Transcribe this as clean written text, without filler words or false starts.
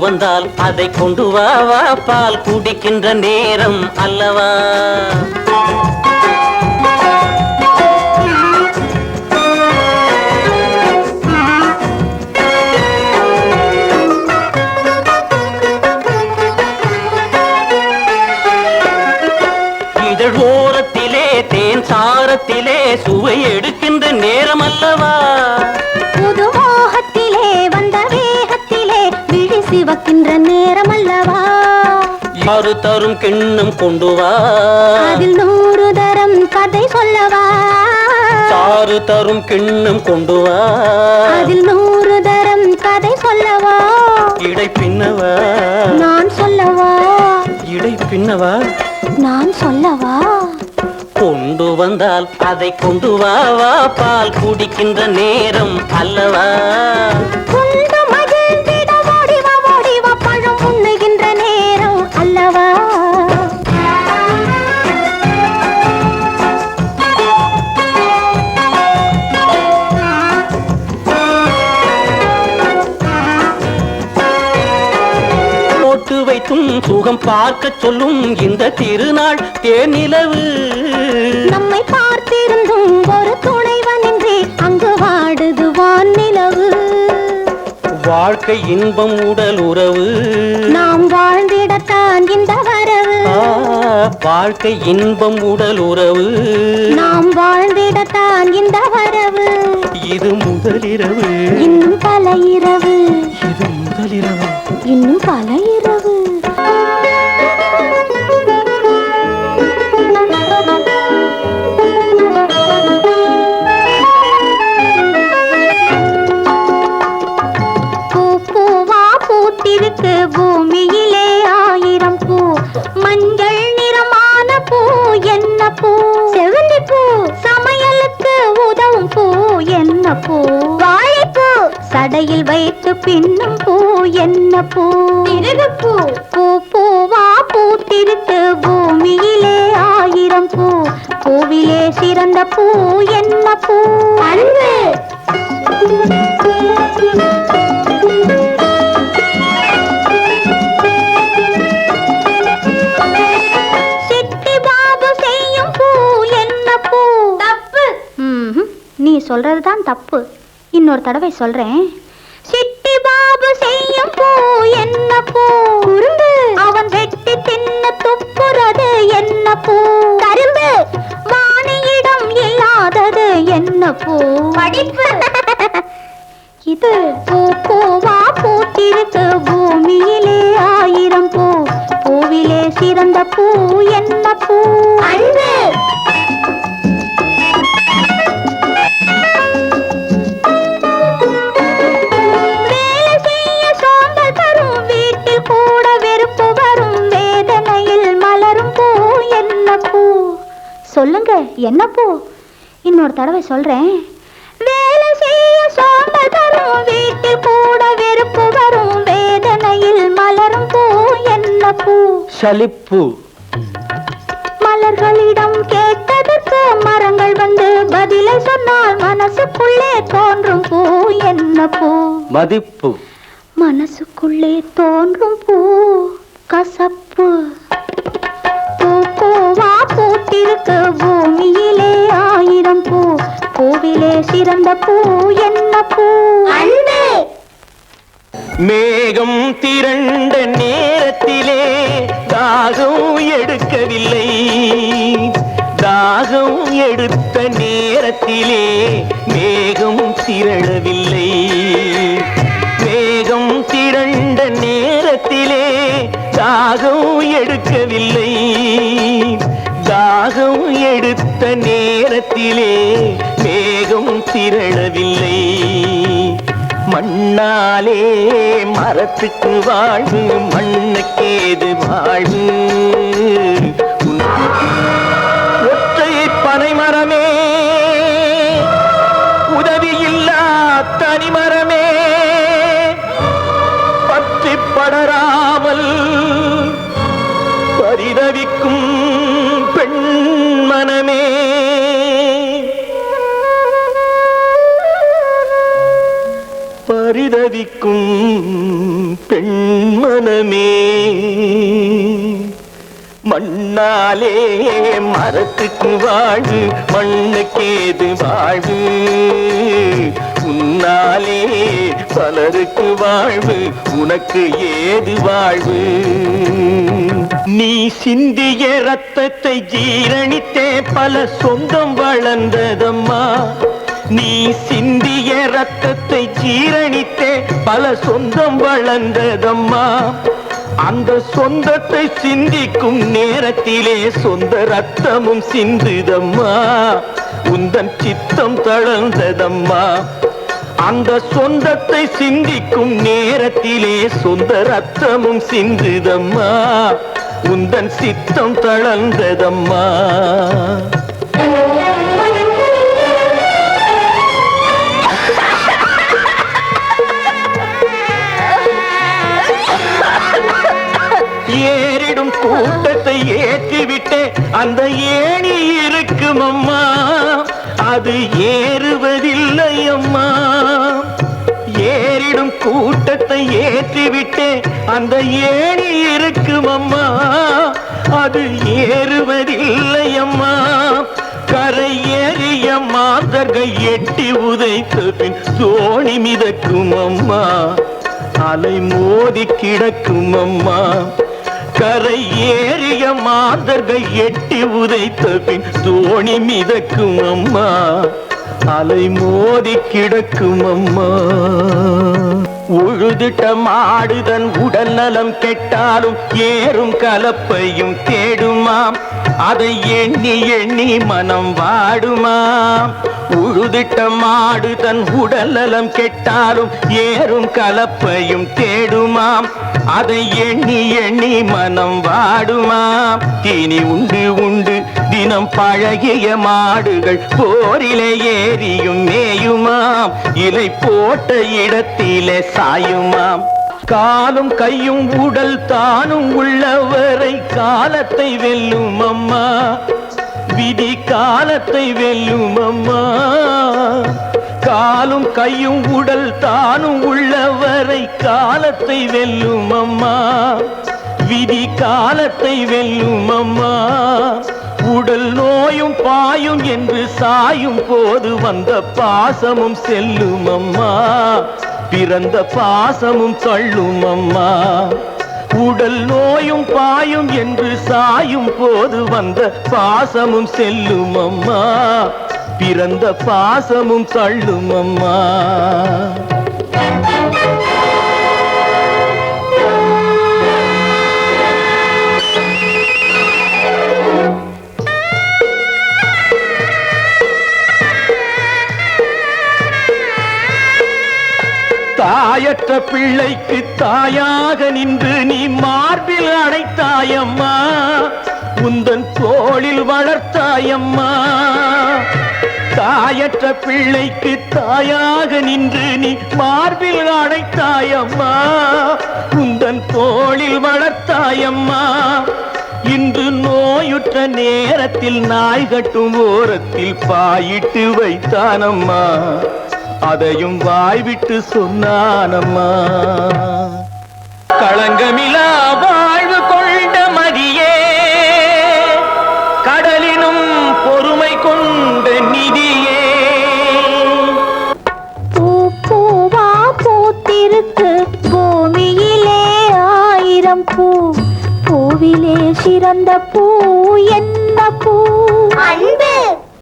வந்தால் அதை கொண்டு வா வா, பால் குடிக்கின்ற நேரம் அல்லவா. ஓரத்திலே தேன் சாரத்திலே சுவை எடுக்கின்ற நேரம் அல்லவா. புது மோகத்திலே வந்த வேகத்திலே விழி சிவக்கின்ற நேரம் அல்லவா. யாரு தரும் கிண்ணம் கொண்டு வா, அதில் 100 தரம் கதை சொல்லவா. சாறு தரும் கிண்ணம் கொண்டு வா, அதில் 100 தரம் கதை சொல்லவா. இடை பின்னவா நான் சொல்லவா, இடை பின்னவா நான் சொல்லவா. கொண்டு வந்தால் அதை கொண்டு வா வா, பால் குடிக்கின்ற நேரம் அல்லவா. கொண்டு மகிழ்ந்திட ஓடிவா ஓடிவா, பழம் உண்ணுகின்ற நேரம் அல்லவா. போட்டு வைத்தும் சுகம் பார்க்க சொல்லும் இந்த திருநாள் தேனிலவு. நம்மை பார்த்திருந்தும் ஒரு துணைவனின்றி அங்கு வாடுது வானிலவு. வாழ்க்கை இன்பம் உடல் உறவு, நாம் வாழ்ந்திடத்தான் இந்த வரவு. வாழ்க்கை இன்பம் உடல் உறவு, நாம் வாழ்ந்திடத்தான் இந்த வரவு. இது முதலிரவு, இன்னும் பல இரவு. இது முதலிரவு, இன்னும் பல இரவு. பூத்திருக்கு பூமியிலே 1000 பூ. மஞ்சள் நிறமான பூ என்ன பூ? செவ்வந்தி பூ. சமையலுக்கு உதவும் பூ என்ன பூ? வாழைப்பூ. சடையில் வைத்து பின்னும் பூ என்ன பூ? திருகுப்பூ. பூ பூவா பூத்திருக்கு பூமியிலே 1000 பூ. பூவிலே சிறந்த பூ என்ன பூ? அன்பு. நீ சொல்றதுதான் தப்பு. இன்னொரு தடவை சொல்றேன். சிட்டி பாபு செய்யும் பூ என்ன பூ? குறும்பு. அவன் வெட்டி தின்னு துப்புறது என்ன பூ? கரும்பு. வாணியிடம் இல்லாதது என்ன பூ? படிப்பு. இது பூ பூவா பூத்திருக்கு பூமியிலே 1000 பூ. பூவிலே சிறந்த பூ என்ன பூ? அன்பு. சொல்லுங்க என்ன பூ? இன்னொரு தடவை சொல்றேன். வேலை செய்ய சோம்பல் தரும், வீட்டில் கூட வெறுப்பு வரும், வேதனையில் மலரும் பூ என்ன பூ? சலிப்பு. மலர்களிடம் கேட்டதற்கு மரங்கள் வந்து பதிலை சொன்னால் மனசுக்குள்ளே தோன்றும் பூ என்ன பூ? மதிப்பு. மனசுக்குள்ளே தோன்றும் பூ கசப்பு. பூவா பூத்திருக்கு பூமியிலே 1000 பூ. பூவிலே சிறந்த பூ என்ன பூ? அன்பு. மேகம் திரண்ட நேரத்திலே தாகம் எடுக்கவில்லை. தாகம் எடுத்த நேரத்திலே மேகம் திரளவில்லை. மேகம் திரண்ட நேரத்திலே தாகம் எடுக்கவில்லை. தாகம் எடுத்த நேரத்திலே மேகம் திரளவில்லை. மண்ணாலே மரத்துக்கு வாழ்வு, மண்ணுக்கேது வாழ்வு. ஒற்றை பனைமரமே, உதவியில்லா தனிமரமே, பற்றி படராமல் பரிதவிக்கும் பெண்மனமே. பரிதவிக்கும் பெண்மனமே. சொந்தமே. மண்ணாலே மரத்துக்கு வாழ்வு, மண்ணுக்கேது வாழ்வு. உன்னாலே பலருக்கு வாழ்வு, உனக்கு ஏது வாழ்வு? நீ சிந்திய ரத்தத்தை ஜீரணித்தே பல சொந்தம் வளர்ந்ததம்மா. நீ சிந்திய ரத்தத்தை ஜீரணித்தே பல சொந்தம் வளர்ந்ததம்மா. அந்த சொந்தத்தை சிந்திக்கும் நேரத்திலே சொந்த ரத்தமும் சிந்துதம்மா. உந்தன் சித்தம் தளர்ந்ததம்மா. அந்த சொந்தத்தை சிந்திக்கும் நேரத்திலே சொந்த ரத்தமும் சிந்துதம்மா. உந்தன் சித்தம் தளர்ந்ததம்மா. ஏறிடும் கூட்டத்தை ஏற்றிவிட்டே அந்த ஏணி இருக்கும் அம்மா. அது ஏறுவதில்லை அம்மா. ஏறிடும் கூட்டத்தை ஏற்றிவிட்டே அந்த ஏணி இருக்கும் அம்மா. அது ஏறுவதில்லை அம்மா. கரை ஏறிய மாதர்கள் எட்டி உதைத்த பின் தோணி மிதக்கும் அம்மா. அலை மோதி கிடக்கும் அம்மா. கரை ஏறிய மாதர்கள் எட்டி உதைத்த பின் தோணி மிதக்கும் அம்மா. அலை மோதி கிடக்கும் அம்மா. உழுதிட்ட மாடுதன் உடல் நலம் கெட்டாலும் ஏறும் கலப்பையும் தேடுமாம். அதை எண்ணி எண்ணி மனம் வாடுமாம். உழுதிட்ட மாடு தன் உடல் நலம் கெட்டாலும் ஏறும் கலப்பையும் தேடுமாம். அதை எண்ணி எண்ணி மனம் வாடுமாம். தீனி உண்டு உண்டு தினம் பழகிய மாடுகள் போரிலே ஏறியும் மேயுமாம். இலை போட்ட இடத்திலே சாயுமாம். காலும் கையும் உடல் தானும் உள்ளவரை காலத்தை வெல்லும் அம்மா. விதி காலத்தை வெல்லும் அம்மா. காலும் கையும் உடல் தானும் உள்ளவரை காலத்தை வெல்லும் அம்மா. விதி காலத்தை வெல்லும் அம்மா. உடல் நோயும் பாயும் என்று சாயும் போது வந்த பாசமும் செல்லும் அம்மா. பிறந்த பாசமும் தள்ளும் அம்மா. உடல் நோயும் பாயும் என்று சாயும் போது வந்த பாசமும் செல்லும் அம்மா. பிறந்த பாசமும் தள்ளும் அம்மா. தாயற்ற பிள்ளைக்கு தாயாக நின்று நீ மார்பில் அடைத்தாயம்மா. உந்தன் தோளில் வளர்த்தாயம்மா. தாயற்ற பிள்ளைக்கு தாயாக நின்று நீ மார்பில் அடைத்தாயம்மா. உந்தன் தோளில் வளர்த்தாயம்மா. இன்று நோயுற்ற நேரத்தில் நாய் கட்டும் ஓரத்தில் பாயிட்டு வைத்தானம்மா. அதையும் வாய்விட்டு சொன்னானம்மா. களங்கமிலா வாழ்வு கொண்ட மதியே, கடலினும் பொறுமை கொண்ட நிதியே. பூ பூவா பூத்திருக்கு பூமியிலே 1000 பூ. பூவிலே சிறந்த பூ என்ன பூ? அன்பு.